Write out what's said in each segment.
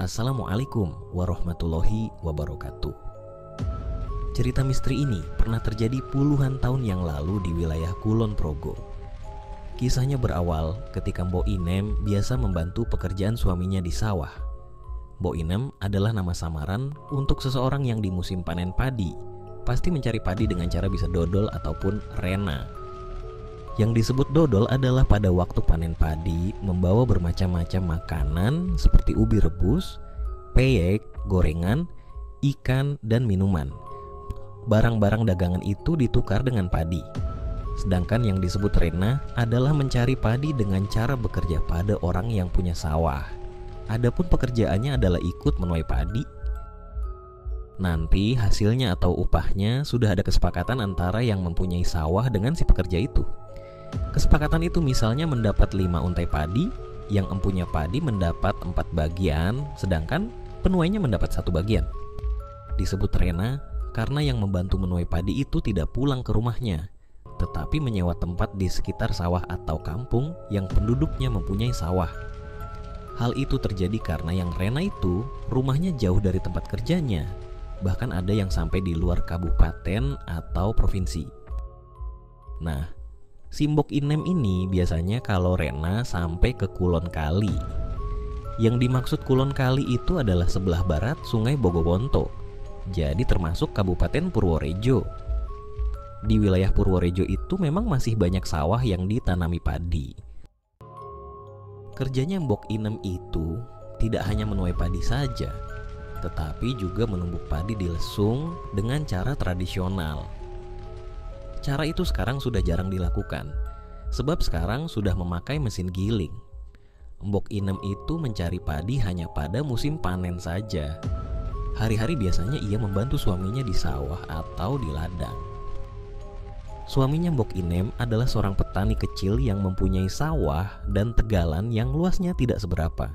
Assalamualaikum warahmatullahi wabarakatuh. Cerita misteri ini pernah terjadi puluhan tahun yang lalu di wilayah Kulon Progo. Kisahnya berawal ketika Mbok Inem biasa membantu pekerjaan suaminya di sawah. Mbok Inem adalah nama samaran untuk seseorang yang di musim panen padi pasti mencari padi dengan cara bisa dodol ataupun rena. Yang disebut dodol adalah pada waktu panen padi membawa bermacam-macam makanan seperti ubi rebus, peyek, gorengan, ikan, dan minuman. Barang-barang dagangan itu ditukar dengan padi. Sedangkan yang disebut rena adalah mencari padi dengan cara bekerja pada orang yang punya sawah. Adapun pekerjaannya adalah ikut menuai padi. Nanti hasilnya atau upahnya sudah ada kesepakatan antara yang mempunyai sawah dengan si pekerja itu. Kesepakatan itu misalnya mendapat 5 untai padi, yang empunya padi mendapat 4 bagian, sedangkan penuainya mendapat 1 bagian. Disebut rena karena yang membantu menuai padi itu tidak pulang ke rumahnya, tetapi menyewa tempat di sekitar sawah atau kampung yang penduduknya mempunyai sawah. Hal itu terjadi karena yang rena itu rumahnya jauh dari tempat kerjanya, bahkan ada yang sampai di luar kabupaten atau provinsi. Nah, si Mbok Inem ini biasanya kalau rena sampai ke Kulon Kali. Yang dimaksud Kulon Kali itu adalah sebelah barat Sungai Bogowonto, jadi termasuk Kabupaten Purworejo. Di wilayah Purworejo itu memang masih banyak sawah yang ditanami padi. Kerjanya Mbok Inem itu tidak hanya menuai padi saja, tetapi juga menumbuk padi di lesung dengan cara tradisional. Cara itu sekarang sudah jarang dilakukan, sebab sekarang sudah memakai mesin giling. Mbok Inem itu mencari padi hanya pada musim panen saja. Hari-hari biasanya ia membantu suaminya di sawah atau di ladang. Suaminya Mbok Inem adalah seorang petani kecil yang mempunyai sawah dan tegalan yang luasnya tidak seberapa.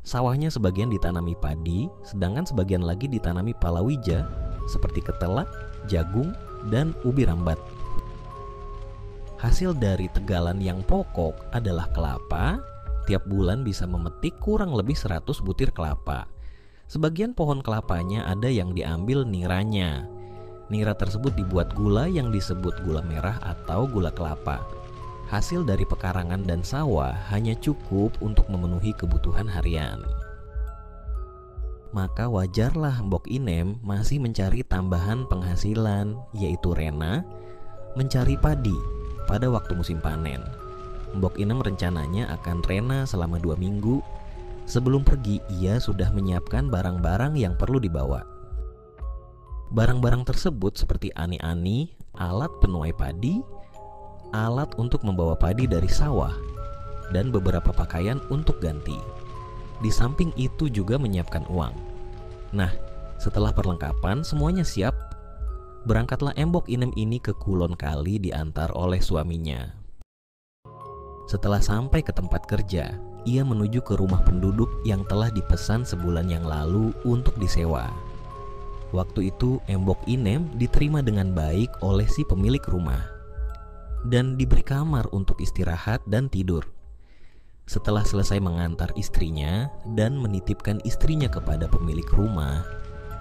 Sawahnya sebagian ditanami padi, sedangkan sebagian lagi ditanami palawija seperti ketela, jagung, dan ubi rambat. Hasil dari tegalan yang pokok adalah kelapa. Tiap bulan bisa memetik kurang lebih 100 butir kelapa. Sebagian pohon kelapanya ada yang diambil niranya. Nira tersebut dibuat gula yang disebut gula merah atau gula kelapa. Hasil dari pekarangan dan sawah hanya cukup untuk memenuhi kebutuhan harian. Maka wajarlah Mbok Inem masih mencari tambahan penghasilan, yaitu rena, mencari padi pada waktu musim panen. Mbok Inem rencananya akan rena selama 2 minggu. Sebelum pergi, ia sudah menyiapkan barang-barang yang perlu dibawa. Barang-barang tersebut seperti ani-ani, alat penuai padi, alat untuk membawa padi dari sawah, dan beberapa pakaian untuk ganti. Di samping itu juga menyiapkan uang. Nah, setelah perlengkapan semuanya siap, berangkatlah Mbok Inem ini ke Kulon Kali diantar oleh suaminya. Setelah sampai ke tempat kerja, ia menuju ke rumah penduduk yang telah dipesan sebulan yang lalu untuk disewa. Waktu itu Mbok Inem diterima dengan baik oleh si pemilik rumah dan diberi kamar untuk istirahat dan tidur. Setelah selesai mengantar istrinya dan menitipkan istrinya kepada pemilik rumah,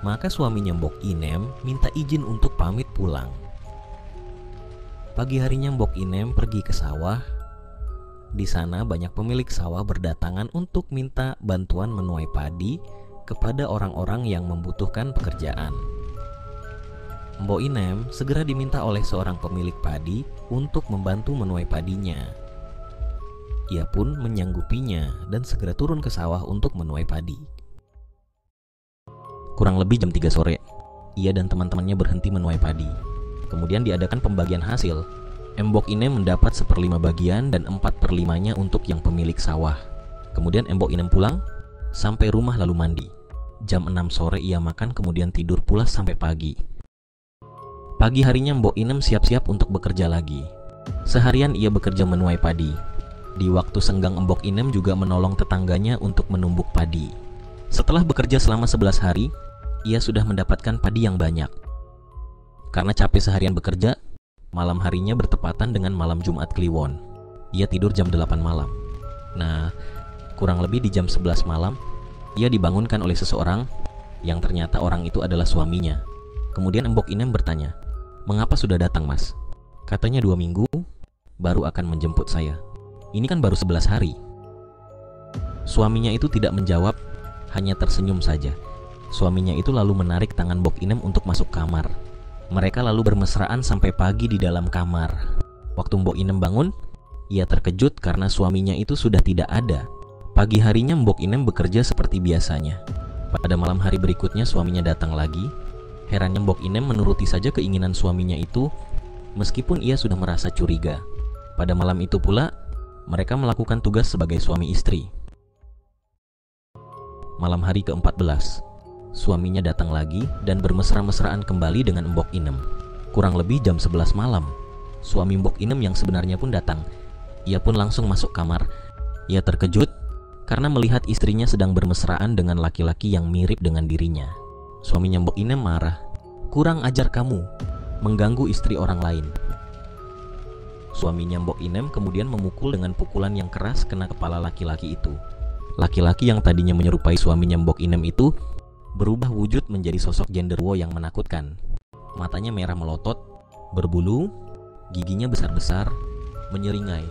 maka suaminya Mbok Inem minta izin untuk pamit pulang. Pagi harinya Mbok Inem pergi ke sawah. Di sana banyak pemilik sawah berdatangan untuk minta bantuan menuai padi kepada orang-orang yang membutuhkan pekerjaan. Mbok Inem segera diminta oleh seorang pemilik padi untuk membantu menuai padinya. Ia pun menyanggupinya dan segera turun ke sawah untuk menuai padi. Kurang lebih jam 3 sore, ia dan teman-temannya berhenti menuai padi. Kemudian diadakan pembagian hasil. Mbok Inem mendapat 1/5 bagian dan 4/5-nya untuk yang pemilik sawah. Kemudian Mbok Inem pulang, sampai rumah lalu mandi. Jam 6 sore ia makan kemudian tidur pula sampai pagi. Pagi harinya Mbok Inem siap-siap untuk bekerja lagi. Seharian ia bekerja menuai padi. Di waktu senggang Mbok Inem juga menolong tetangganya untuk menumbuk padi. Setelah bekerja selama 11 hari, ia sudah mendapatkan padi yang banyak. Karena capek seharian bekerja, malam harinya bertepatan dengan malam Jumat Kliwon. Ia tidur jam 8 malam. Nah, kurang lebih di jam 11 malam, Ia dibangunkan oleh seseorang yang ternyata orang itu adalah suaminya. Kemudian Mbok Inem bertanya, "Mengapa sudah datang, Mas?" Katanya 2 minggu baru akan menjemput saya. Ini kan baru 11 hari. Suaminya itu tidak menjawab, hanya tersenyum saja. Suaminya itu lalu menarik tangan Mbok Inem untuk masuk kamar. Mereka lalu bermesraan sampai pagi di dalam kamar. Waktu Mbok Inem bangun, ia terkejut karena suaminya itu sudah tidak ada. Pagi harinya Mbok Inem bekerja seperti biasanya. Pada malam hari berikutnya suaminya datang lagi. Herannya Mbok Inem menuruti saja keinginan suaminya itu, meskipun ia sudah merasa curiga. Pada malam itu pula, mereka melakukan tugas sebagai suami istri. Malam hari ke-14, suaminya datang lagi dan bermesra-mesraan kembali dengan Mbok Inem. Kurang lebih jam 11 malam, suami Mbok Inem yang sebenarnya pun datang. Ia pun langsung masuk kamar. Ia terkejut karena melihat istrinya sedang bermesraan dengan laki-laki yang mirip dengan dirinya. Suaminya Mbok Inem marah, "Kurang ajar kamu, mengganggu istri orang lain." Suaminya Mbok Inem kemudian memukul dengan pukulan yang keras kena kepala laki-laki itu. Laki-laki yang tadinya menyerupai suaminya Mbok Inem itu berubah wujud menjadi sosok genderuwo yang menakutkan. Matanya merah melotot, berbulu, giginya besar-besar, menyeringai.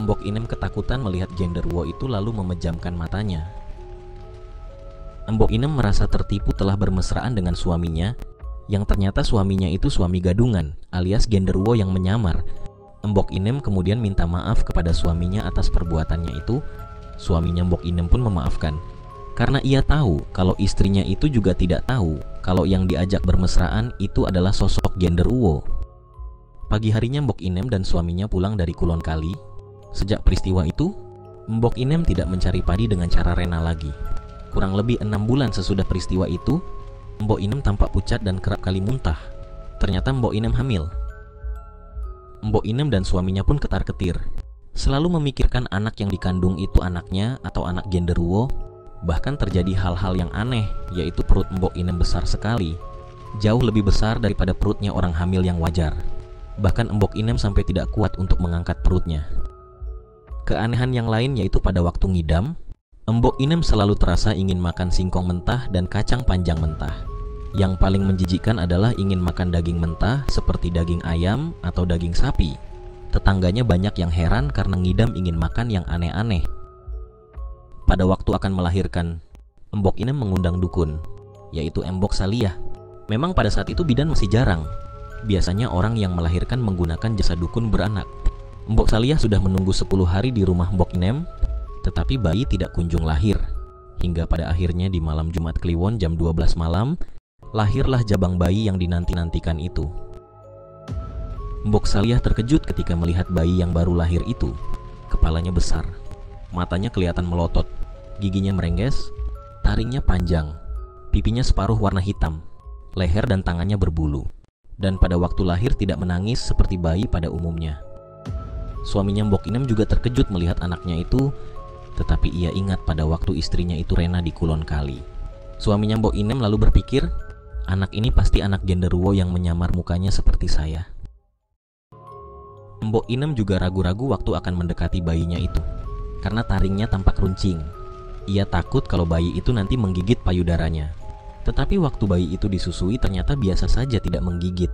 Mbok Inem ketakutan melihat genderuwo itu lalu memejamkan matanya. Mbok Inem merasa tertipu telah bermesraan dengan suaminya, yang ternyata suaminya itu suami gadungan alias genderuwo yang menyamar. Mbok Inem kemudian minta maaf kepada suaminya atas perbuatannya itu. Suaminya Mbok Inem pun memaafkan, karena ia tahu kalau istrinya itu juga tidak tahu kalau yang diajak bermesraan itu adalah sosok genderuwo. Pagi harinya Mbok Inem dan suaminya pulang dari Kulon Kali. Sejak peristiwa itu, Mbok Inem tidak mencari padi dengan cara rena lagi. Kurang lebih 6 bulan sesudah peristiwa itu, Mbok Inem tampak pucat dan kerap kali muntah. Ternyata Mbok Inem hamil. Mbok Inem dan suaminya pun ketar-ketir, selalu memikirkan anak yang dikandung itu anaknya atau anak genderuwo. Bahkan terjadi hal-hal yang aneh, yaitu perut Mbok Inem besar sekali, jauh lebih besar daripada perutnya orang hamil yang wajar. Bahkan Mbok Inem sampai tidak kuat untuk mengangkat perutnya. Keanehan yang lain yaitu pada waktu ngidam, Mbok Inem selalu terasa ingin makan singkong mentah dan kacang panjang mentah. Yang paling menjijikkan adalah ingin makan daging mentah seperti daging ayam atau daging sapi. Tetangganya banyak yang heran karena ngidam ingin makan yang aneh-aneh. Pada waktu akan melahirkan, Mbok Inem mengundang dukun, yaitu Mbok Saliyah. Memang pada saat itu bidan masih jarang. Biasanya orang yang melahirkan menggunakan jasa dukun beranak. Mbok Saliyah sudah menunggu 10 hari di rumah Mbok Inem, tetapi bayi tidak kunjung lahir. Hingga pada akhirnya di malam Jumat Kliwon jam 12 malam, lahirlah jabang bayi yang dinanti-nantikan itu. Mbok Saliyah terkejut ketika melihat bayi yang baru lahir itu. Kepalanya besar, matanya kelihatan melotot, giginya merengges, taringnya panjang, pipinya separuh warna hitam, leher dan tangannya berbulu. Dan pada waktu lahir tidak menangis seperti bayi pada umumnya. Suaminya Mbok Inem juga terkejut melihat anaknya itu, tetapi ia ingat pada waktu istrinya itu rena di Kulon Kali. Suaminya Mbok Inem lalu berpikir, anak ini pasti anak genderuwo yang menyamar mukanya seperti saya. Mbok Inem juga ragu-ragu waktu akan mendekati bayinya itu, karena taringnya tampak runcing. Ia takut kalau bayi itu nanti menggigit payudaranya. Tetapi waktu bayi itu disusui ternyata biasa saja, tidak menggigit.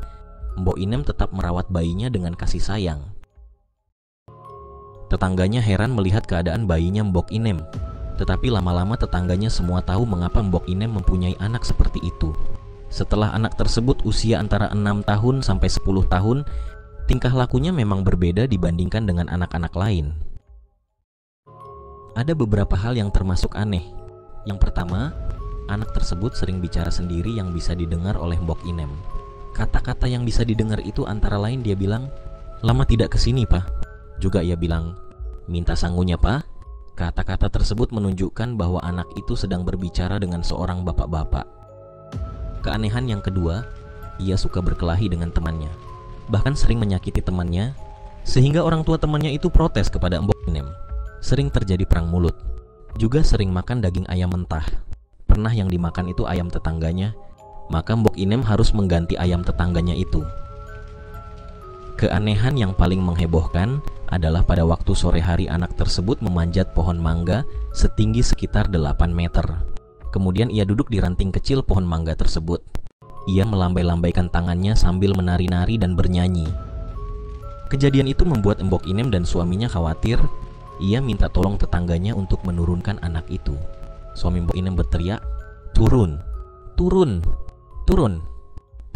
Mbok Inem tetap merawat bayinya dengan kasih sayang. Tetangganya heran melihat keadaan bayinya Mbok Inem. Tetapi lama-lama tetangganya semua tahu mengapa Mbok Inem mempunyai anak seperti itu. Setelah anak tersebut usia antara 6 tahun sampai 10 tahun, tingkah lakunya memang berbeda dibandingkan dengan anak-anak lain. Ada beberapa hal yang termasuk aneh. Yang pertama, anak tersebut sering bicara sendiri yang bisa didengar oleh Mbok Inem. Kata-kata yang bisa didengar itu antara lain dia bilang, "Lama tidak kesini, Pak." Juga ia bilang, "Minta sangunya, Pak." Kata-kata tersebut menunjukkan bahwa anak itu sedang berbicara dengan seorang bapak-bapak. Keanehan yang kedua, ia suka berkelahi dengan temannya. Bahkan sering menyakiti temannya, sehingga orang tua temannya itu protes kepada Mbok Inem. Sering terjadi perang mulut. Juga sering makan daging ayam mentah. Pernah yang dimakan itu ayam tetangganya, maka Mbok Inem harus mengganti ayam tetangganya itu. Keanehan yang paling menghebohkan adalah pada waktu sore hari anak tersebut memanjat pohon mangga setinggi sekitar 8 meter. Kemudian ia duduk di ranting kecil pohon mangga tersebut. Ia melambai-lambaikan tangannya sambil menari-nari dan bernyanyi. Kejadian itu membuat Mbok Inem dan suaminya khawatir. Ia minta tolong tetangganya untuk menurunkan anak itu. Suami Mbok Inem berteriak, "Turun, turun, turun."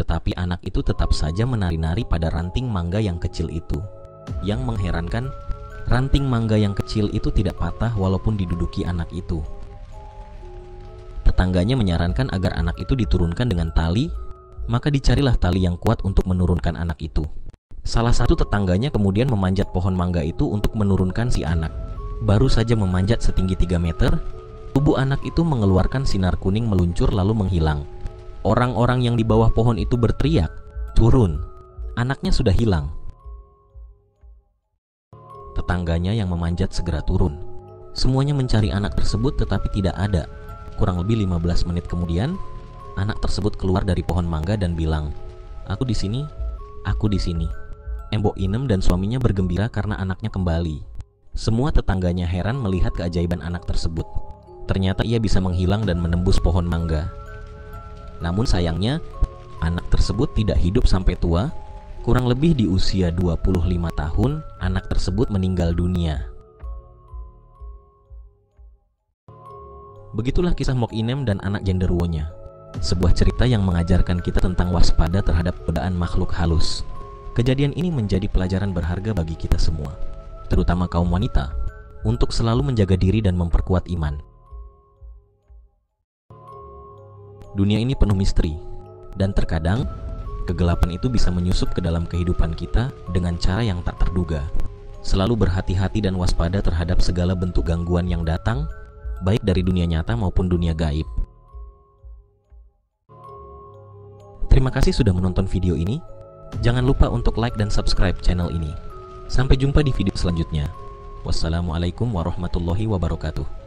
Tetapi anak itu tetap saja menari-nari pada ranting mangga yang kecil itu. Yang mengherankan, ranting mangga yang kecil itu tidak patah walaupun diduduki anak itu. Tetangganya menyarankan agar anak itu diturunkan dengan tali, maka dicarilah tali yang kuat untuk menurunkan anak itu. Salah satu tetangganya kemudian memanjat pohon mangga itu untuk menurunkan si anak. Baru saja memanjat setinggi 3 meter, tubuh anak itu mengeluarkan sinar kuning meluncur lalu menghilang. Orang-orang yang di bawah pohon itu berteriak, "Turun, anaknya sudah hilang." Tetangganya yang memanjat segera turun. Semuanya mencari anak tersebut tetapi tidak ada. Kurang lebih 15 menit kemudian, anak tersebut keluar dari pohon mangga dan bilang, "Aku di sini, aku di sini." Mbok Inem dan suaminya bergembira karena anaknya kembali. Semua tetangganya heran melihat keajaiban anak tersebut. Ternyata ia bisa menghilang dan menembus pohon mangga. Namun sayangnya, anak tersebut tidak hidup sampai tua. Kurang lebih di usia 25 tahun, anak tersebut meninggal dunia. Begitulah kisah Mbok Inem dan anak genderuwonya. Sebuah cerita yang mengajarkan kita tentang waspada terhadap godaan makhluk halus. Kejadian ini menjadi pelajaran berharga bagi kita semua, terutama kaum wanita, untuk selalu menjaga diri dan memperkuat iman. Dunia ini penuh misteri, dan terkadang kegelapan itu bisa menyusup ke dalam kehidupan kita dengan cara yang tak terduga. Selalu berhati-hati dan waspada terhadap segala bentuk gangguan yang datang, baik dari dunia nyata maupun dunia gaib. Terima kasih sudah menonton video ini. Jangan lupa untuk like dan subscribe channel ini. Sampai jumpa di video selanjutnya. Wassalamualaikum warahmatullahi wabarakatuh.